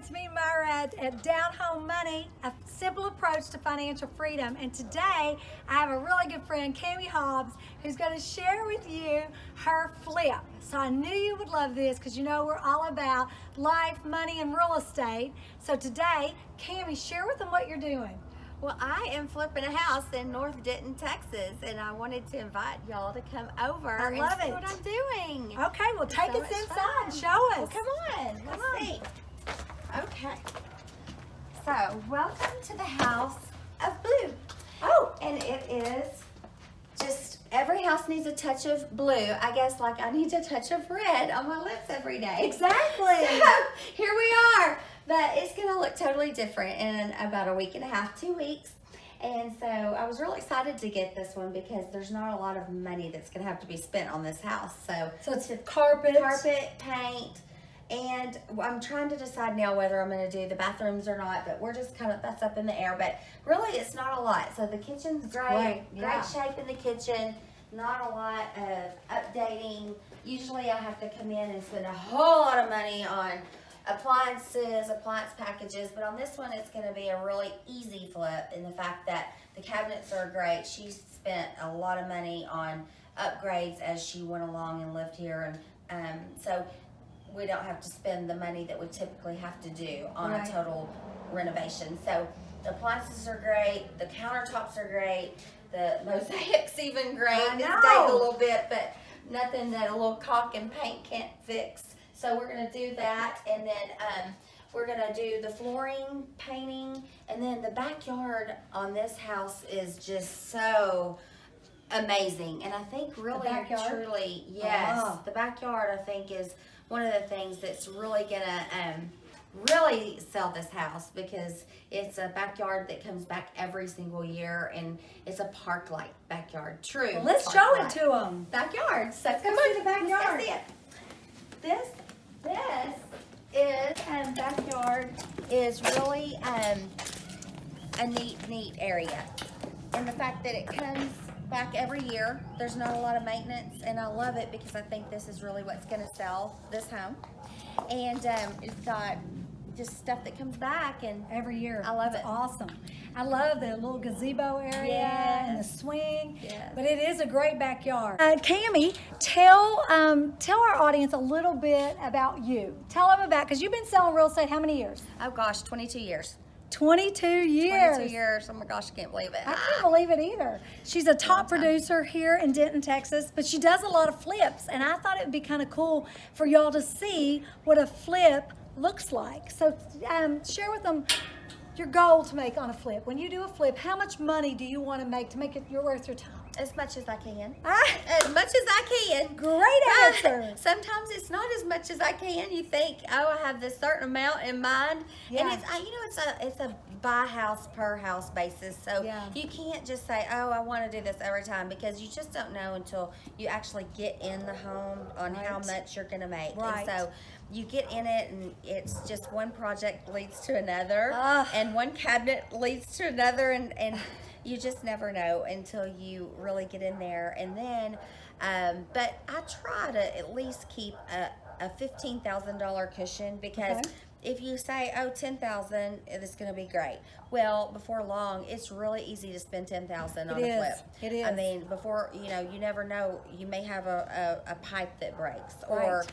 it's me, Myra, at Down Home Money, a simple approach to financial freedom. And today, I have a really good friend, Cami Hobbs, who's going to share with you her flip. So I knew you would love this because you know we're all about life, money, and real estate. So today, Cami, share with them what you're doing. Well, I am flipping a house in North Denton, Texas, and I wanted to invite y'all to come over I love and see it. what I'm doing. Okay, well take So us much inside. fun. Show us. Well, come on. Let's see. Okay. So, welcome to the house of blue. Oh, And it is just, every house needs a touch of blue. I guess like I need a touch of red on my lips every day. exactly. So, here we are. But it's going to look totally different in about a week and a half, 2 weeks. And so I was really excited to get this one because there's not a lot of money that's going to have to be spent on this house. So it's carpet, paint, and I'm trying to decide now whether I'm going to do the bathrooms or not, but we're just kind of, that's up in the air. But really, it's not a lot. So the kitchen's great, yeah. great shape in the kitchen, not a lot of updating. Usually I have to come in and spend a whole lot of money on appliances, appliance packages, but on this one it's going to be a really easy flip in the fact that the cabinets are great. She spent a lot of money on upgrades as she went along and lived here, and so we don't have to spend the money that we typically have to do on a total renovation. So the appliances are great, the countertops are great, the mosaic's even great. It's dated a little bit, but nothing that a little caulk and paint can't fix. So we're going to do that, and then we're going to do the flooring, painting, and then the backyard on this house is just so amazing. And I think really and truly, yes, the backyard I think is one of the things that's really going to really sell this house because it's a backyard that comes back every single year, and it's a park-like backyard. True. Well, let's show it to them. Backyard. So Let's go see the backyard. Let's see it. This is backyard is really a neat area, and the fact that it comes back every year, there's not a lot of maintenance, and I love it because I think this is really what's going to sell this home. And it's got just stuff that comes back, and Every year. I love It's it. awesome. I love the little gazebo area and the swing. Yes. But it is a great backyard. Cami, tell our audience a little bit about you. Tell them about, because you've been selling real estate how many years? Oh gosh, 22 years. 22 years. 22 years. Oh my gosh, I can't believe it. I can't believe it either. She's a top producer here in Denton, Texas, but she does a lot of flips, and I thought it would be kind of cool for y'all to see what a flip looks like. So share with them your goal to make on a flip. When you do a flip, how much money do you want to make it worth your time? As much as I can. Ah, As much as I can. great answer. Sometimes it's not as much as I can. You think, oh, I have this certain amount in mind, and it's a by house per house basis. So you can't just say, oh, I want to do this every time, because you just don't know until you actually get in the home on how much you're going to make. Right. And so you get in it, and it's just one project leads to another, and one cabinet leads to another, and you just never know until you really get in there. And then, but I try to at least keep a $15,000 cushion, because if you say, oh, $10,000, it's going to be great. Well, before long, it's really easy to spend $10,000 on a flip. It is. I mean, before, you never know. You may have a pipe that breaks, or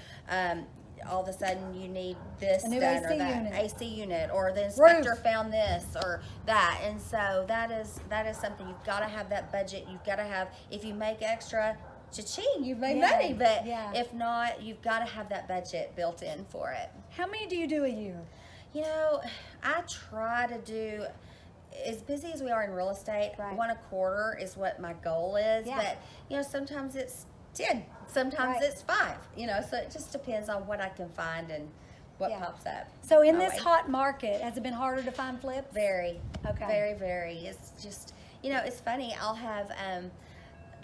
all of a sudden you need this done, or that AC unit, or the inspector found this or that. And so that is something you've got to have that budget. You've got to have, if you make extra, cha-ching, you've made money. But if not, you've got to have that budget built in for it. How many do you do a year? I try to do, as busy as we are in real estate, 1 a quarter is what my goal is. But sometimes it's 10, sometimes it's 5, so it just depends on what I can find and what pops up. So in this hot market, has it been harder to find flips? Very. Very, very. It's just, it's funny. I'll have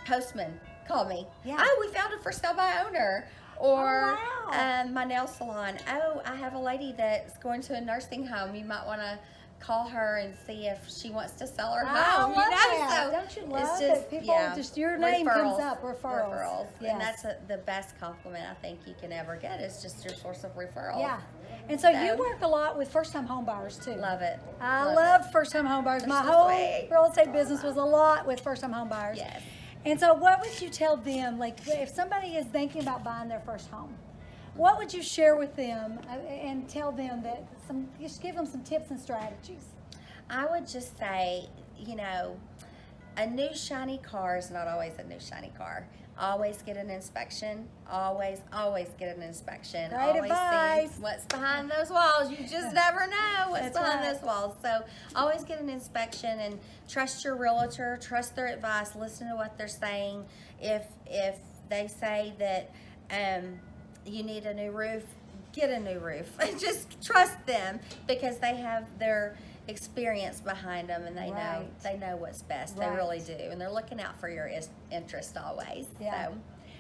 postmen call me. Oh, we found a for sale by owner. Or my nail salon. Oh, I have a lady that's going to a nursing home. You might want to call her and see if she wants to sell her I home. love You know, that. so Don't you love it's that people just your name comes up, referrals. Yes. And that's the best compliment I think you can ever get is just your source of referrals. Yeah. And so you work a lot with first-time home buyers too. Love it. I love first-time home buyers. My so whole sweet. real estate business was a lot with first-time home buyers. Yes. And so what would you tell them, like if somebody is thinking about buying their first home, what would you share with them and tell them that just give them some tips and strategies? I would just say, you know, a new shiny car is not always a new shiny car. Always get an inspection. Always get an inspection. Great always advice. see what's behind those walls. You just never know what's That's behind right. those walls. So always get an inspection and trust your realtor. Trust their advice. Listen to what they're saying. If they say that you need a new roof, get a new roof. Just trust them because they have their experience behind them and they know what's best. They really do, and they're looking out for your interest always. Yeah.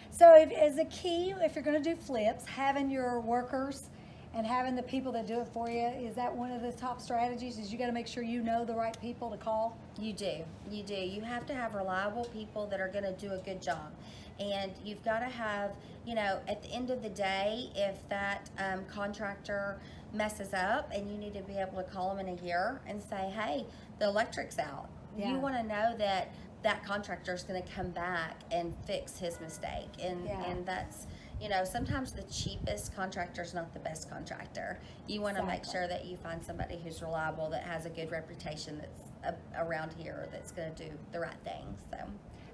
So as a key, if you're going to do flips, having your workers and having the people that do it for you, is that one of the top strategies? Is you got to make sure you know the right people to call? You do. You have to have reliable people that are going to do a good job. And you've got to have, you know, at the end of the day, if that contractor messes up and you need to be able to call them in a year and say, hey, the electric's out. Yeah. You want to know that that contractor is going to come back and fix his mistake. And that's, you know, sometimes the cheapest contractor is not the best contractor. You want to make sure that you find somebody who's reliable, that has a good reputation, that's around here, that's going to do the right thing.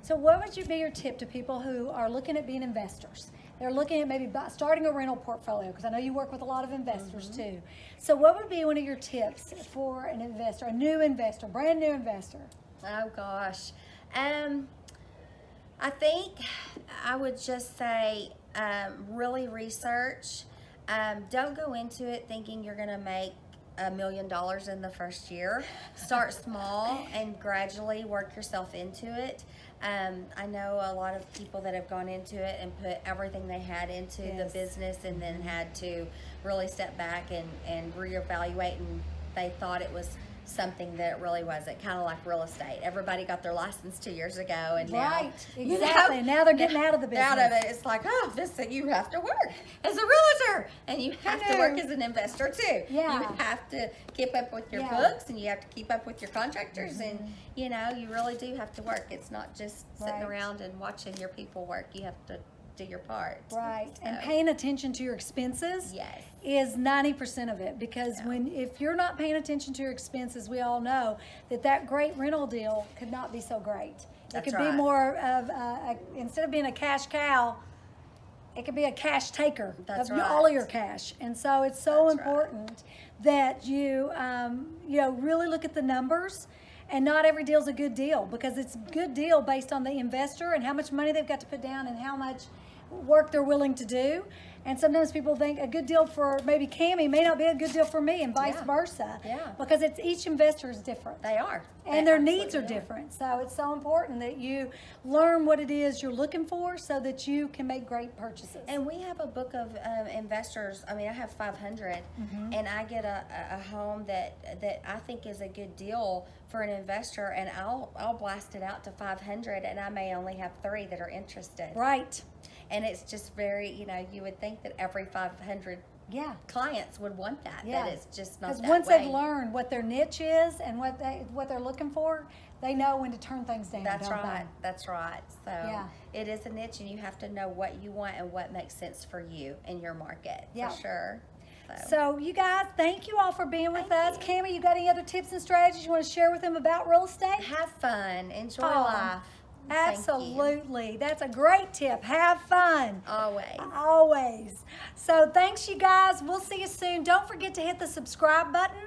So what would you be your tip to people who are looking at being investors? They're looking at maybe starting a rental portfolio, because I know you work with a lot of investors too. So what would be one of your tips for an investor, a new investor, brand new investor? Oh gosh. I think I would just say really research. Don't go into it thinking you're going to make $1 million in the first year. Start small and gradually work yourself into it. I know a lot of people that have gone into it and put everything they had into the business and then had to really step back and reevaluate, and they thought it was something that it really wasn't. Kind of like real estate. Everybody got their license 2 years ago, and now, exactly. Now they're getting out of the business. Out of it, it's like, oh, you have to work as a realtor, and you have to work as an investor too. Yeah. You have to keep up with your books, and you have to keep up with your contractors, and you know, you really do have to work. It's not just sitting around and watching your people work. You have to do your part. Right. And paying attention to your expenses is 90% of it, because if you're not paying attention to your expenses, we all know that great rental deal could not be so great. It could be more of instead of being a cash cow, it could be a cash taker of all of your cash. And so it's so important that you really look at the numbers. And not every deal is a good deal, because it's a good deal based on the investor and how much money they've got to put down and how much work they're willing to do. And sometimes people think a good deal for maybe Cami may not be a good deal for me, and vice versa. Yeah. Because each investor is different. They are. And their needs are different. So it's so important that you learn what it is you're looking for so that you can make great purchases. And we have a book of investors. I mean, I have 500, and I get a home that I think is a good deal for an investor, and I'll blast it out to 500, and I may only have 3 that are interested. Right. And it's just very, you would think that every 500 clients would want that. But it's just not that way. Because once they've learned what their niche is and what they're looking for, they know when to turn things down. That's right. That's right. So it is a niche, and you have to know what you want and what makes sense for you in your market. For sure. So you guys, thank you all for being with us. Cami, you got any other tips and strategies you want to share with them about real estate? Have fun. Enjoy life. Absolutely. That's a great tip. Have fun. Always. So thanks, you guys. We'll see you soon. Don't forget to hit the subscribe button.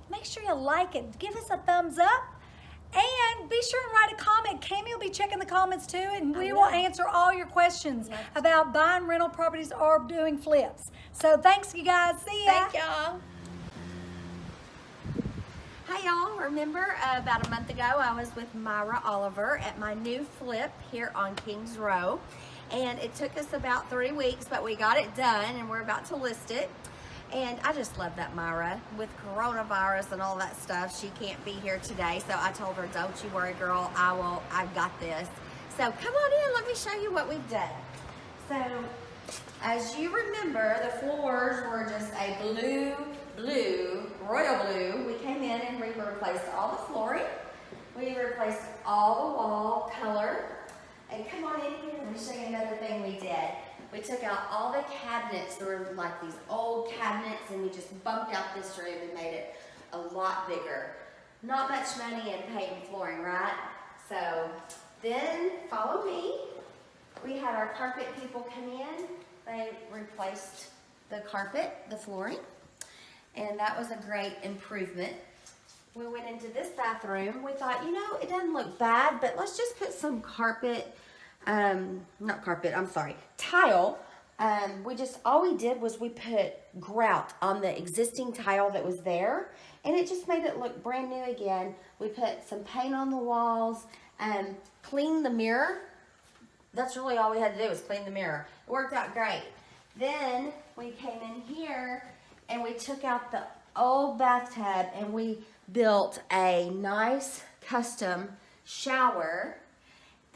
Make sure you like it. Give us a thumbs up. And be sure and write a comment. Cami will be checking the comments too, and we will answer all your questions about buying rental properties or doing flips. So thanks, you guys. See ya. Thank y'all. Hi y'all, remember about a month ago I was with Myra Oliver at my new flip here on Kings Row, and it took us about 3 weeks, but we got it done and we're about to list it. And I just love that Myra. With coronavirus and all that stuff, she can't be here today. So I told her, don't you worry, girl. I've got this. So come on in, let me show you what we've done. So as you remember, the floors were just a royal blue. We came in and we replaced all the flooring. We replaced all the wall color. And come on in here, let me show you another thing we did. We took out all the cabinets. There were like these old cabinets, and we just bumped out this room and made it a lot bigger. Not much money in paint and flooring, right? So then follow me. We had our carpet people come in. They replaced the carpet, the flooring, and that was a great improvement. We went into this bathroom. We thought, you know, it doesn't look bad, but let's just put some tile. All we did was we put grout on the existing tile that was there, and it just made it look brand new again. We put some paint on the walls, cleaned the mirror. That's really all we had to do was clean the mirror. It worked out great. Then we came in here and we took out the old bathtub and we built a nice custom shower.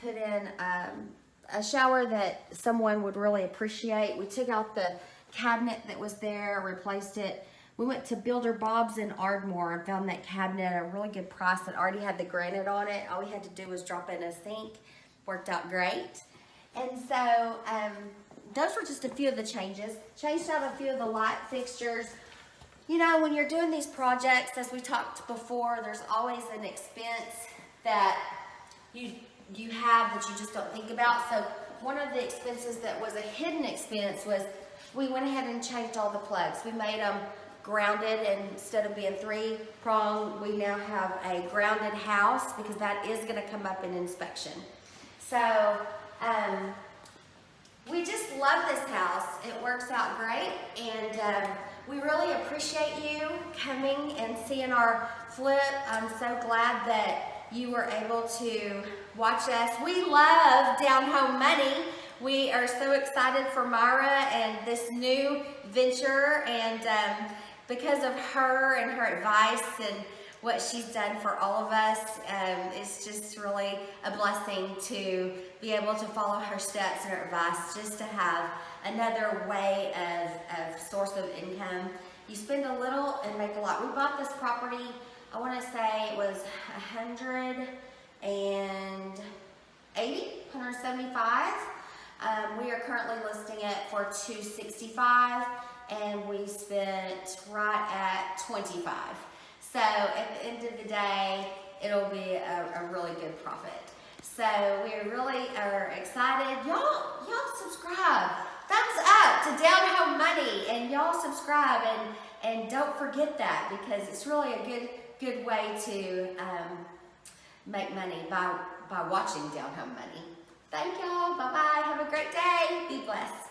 Put in a shower that someone would really appreciate. We took out the cabinet that was there, replaced it. We went to Builder Bob's in Ardmore and found that cabinet at a really good price that already had the granite on it. All we had to do was drop in a sink. Worked out great. And so those were just a few of the changes. Changed out a few of the light fixtures. You know, when you're doing these projects, as we talked before, there's always an expense that you have that you just don't think about. So one of the expenses that was a hidden expense was we went ahead and changed all the plugs. We made them grounded, and instead of being 3-prong, we now have a grounded house because that is going to come up in inspection. So we just love this house. It works out great, and we really appreciate you coming and seeing our flip. I'm so glad that you were able to watch us. We love Down Home Money. We are so excited for Myra and this new venture, and because of her and her advice and what she's done for all of us, it's just really a blessing to be able to follow her steps and her advice, just to have another way of source of income. You spend a little and make a lot. We bought this property, I want to say it was $175. We are currently listing it for $265, and we spent right at $25. So at the end of the day, it'll be a really good profit. So we really are excited. Y'all subscribe. Thumbs up to Down Home Money, and y'all subscribe, and don't forget that, because it's really a good way to make money by watching Down Home Money. Thank y'all. Bye-bye. Have a great day. Be blessed.